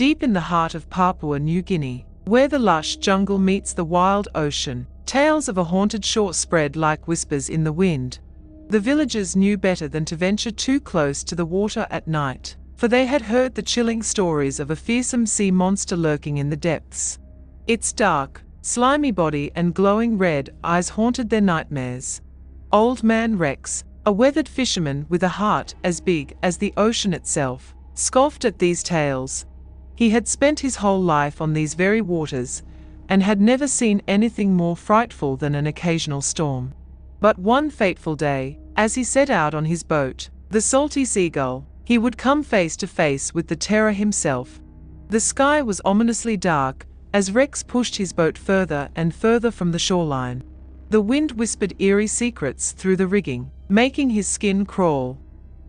deep in the heart of Papua New Guinea, where the lush jungle meets the wild ocean, tales of a haunted shore spread like whispers in the wind. The villagers knew better than to venture too close to the water at night, for they had heard the chilling stories of a fearsome sea monster lurking in the depths. Its dark, slimy body and glowing red eyes haunted their nightmares. Old Man Rex, a weathered fisherman with a heart as big as the ocean itself, scoffed at these tales. He had spent his whole life on these very waters, and had never seen anything more frightful than an occasional storm. But one fateful day, as he set out on his boat, the Salty Seagull, he would come face to face with the terror himself. The sky was ominously dark, as Rex pushed his boat further and further from the shoreline. The wind whispered eerie secrets through the rigging, making his skin crawl.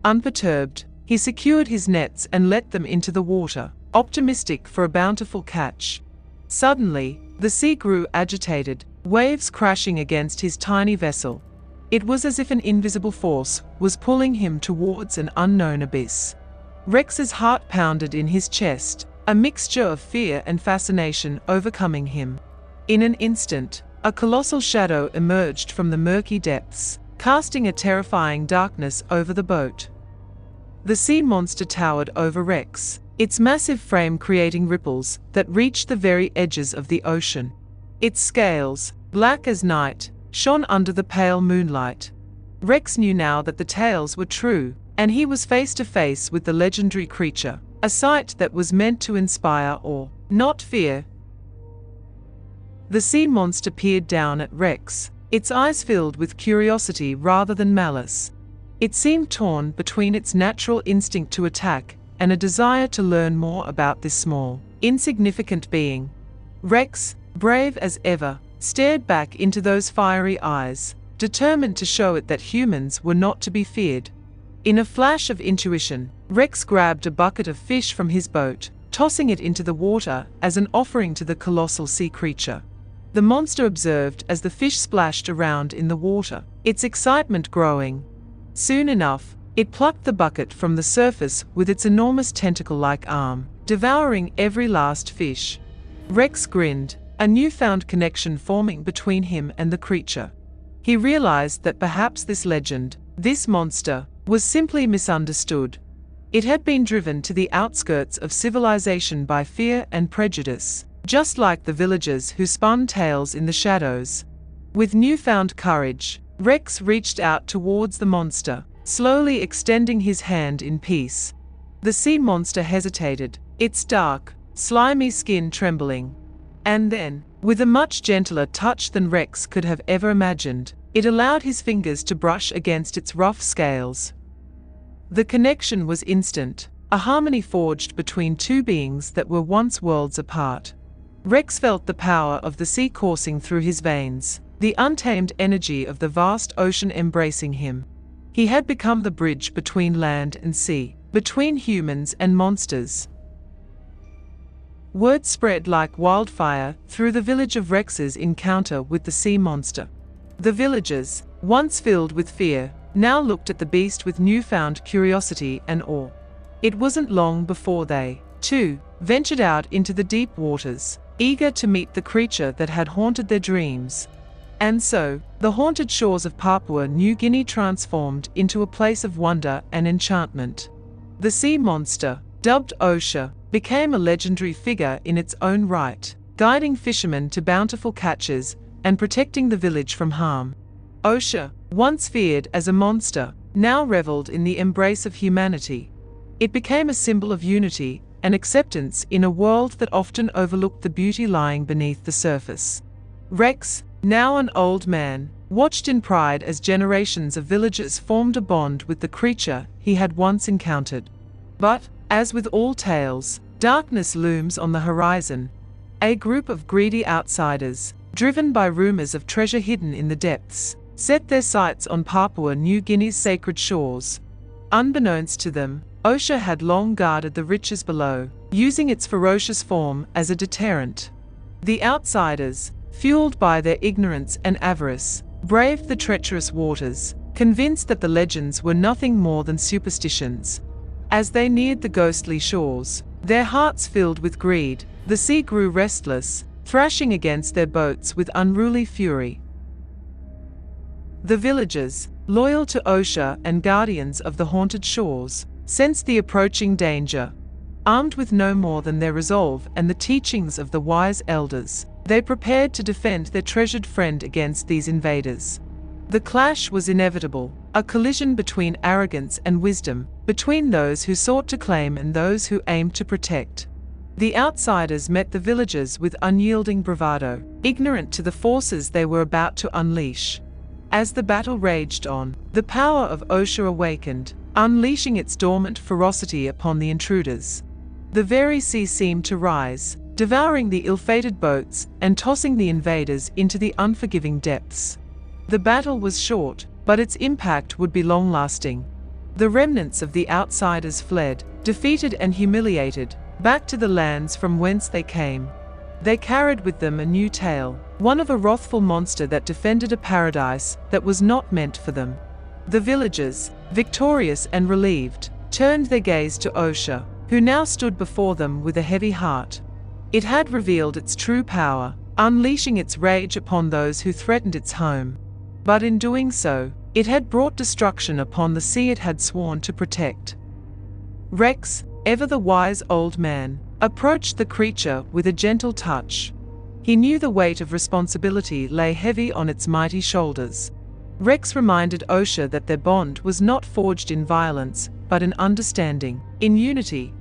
Unperturbed, he secured his nets and let them into the water, optimistic for a bountiful catch. Suddenly, the sea grew agitated, waves crashing against his tiny vessel. It was as if an invisible force was pulling him towards an unknown abyss. Rex's heart pounded in his chest, a mixture of fear and fascination overcoming him. In an instant, a colossal shadow emerged from the murky depths, casting a terrifying darkness over the boat. The sea monster towered over Rex, its massive frame creating ripples that reached the very edges of the ocean. Its scales, black as night, shone under the pale moonlight. Rex knew now that the tales were true, and he was face to face with the legendary creature, a sight that was meant to inspire awe, not fear. The sea monster peered down at Rex, its eyes filled with curiosity rather than malice. It seemed torn between its natural instinct to attack and a desire to learn more about this small, insignificant being. Rex, brave as ever, stared back into those fiery eyes, determined to show it that humans were not to be feared. In a flash of intuition, Rex grabbed a bucket of fish from his boat, tossing it into the water as an offering to the colossal sea creature. The monster observed as the fish splashed around in the water, its excitement growing. Soon enough, it plucked the bucket from the surface with its enormous tentacle-like arm, devouring every last fish. Rex grinned, a newfound connection forming between him and the creature. He realized that perhaps this legend, this monster, was simply misunderstood. It had been driven to the outskirts of civilization by fear and prejudice, just like the villagers who spun tales in the shadows. With newfound courage, Rex reached out towards the monster, slowly extending his hand in peace. The sea monster hesitated, its dark, slimy skin trembling. And then, with a much gentler touch than Rex could have ever imagined, it allowed his fingers to brush against its rough scales. The connection was instant, a harmony forged between two beings that were once worlds apart. Rex felt the power of the sea coursing through his veins, the untamed energy of the vast ocean embracing him. He had become the bridge between land and sea, between humans and monsters. Word spread like wildfire through the village of Rex's encounter with the sea monster. The villagers, once filled with fear, now looked at the beast with newfound curiosity and awe. It wasn't long before they, too, ventured out into the deep waters, eager to meet the creature that had haunted their dreams. And so, the haunted shores of Papua New Guinea transformed into a place of wonder and enchantment. The sea monster, dubbed Osha, became a legendary figure in its own right, guiding fishermen to bountiful catches and protecting the village from harm. Osha, once feared as a monster, now reveled in the embrace of humanity. It became a symbol of unity and acceptance in a world that often overlooked the beauty lying beneath the surface. Rex, now an old man, watched in pride as generations of villagers formed a bond with the creature he had once encountered. But, as with all tales, darkness looms on the horizon. A group of greedy outsiders, driven by rumors of treasure hidden in the depths, set their sights on Papua New Guinea's sacred shores. Unbeknownst to them, Osha had long guarded the riches below, using its ferocious form as a deterrent. The outsiders, fueled by their ignorance and avarice, braved the treacherous waters, convinced that the legends were nothing more than superstitions. As they neared the ghostly shores, Their hearts filled with greed, the sea grew restless, thrashing against their boats with unruly fury. The villagers, loyal to Osha and guardians of the haunted shores, sensed the approaching danger. Armed with no more than their resolve and the teachings of the wise elders, they prepared to defend their treasured friend against these invaders. The clash was inevitable, a collision between arrogance and wisdom, between those who sought to claim and those who aimed to protect. The outsiders met the villagers with unyielding bravado, ignorant to the forces they were about to unleash. As the battle raged on, the power of Osha awakened, unleashing its dormant ferocity upon the intruders. The very sea seemed to rise, devouring the ill-fated boats and tossing the invaders into the unforgiving depths. The battle was short, but its impact would be long-lasting. The remnants of the outsiders fled, defeated and humiliated, back to the lands from whence they came. They carried with them a new tale, one of a wrathful monster that defended a paradise that was not meant for them. The villagers, victorious and relieved, turned their gaze to Osha, who now stood before them with a heavy heart. It had revealed its true power, unleashing its rage upon those who threatened its home. But in doing so, it had brought destruction upon the sea it had sworn to protect. Rex, ever the wise old man, approached the creature with a gentle touch. He knew the weight of responsibility lay heavy on its mighty shoulders. Rex reminded Osha that their bond was not forged in violence, but in understanding, in unity,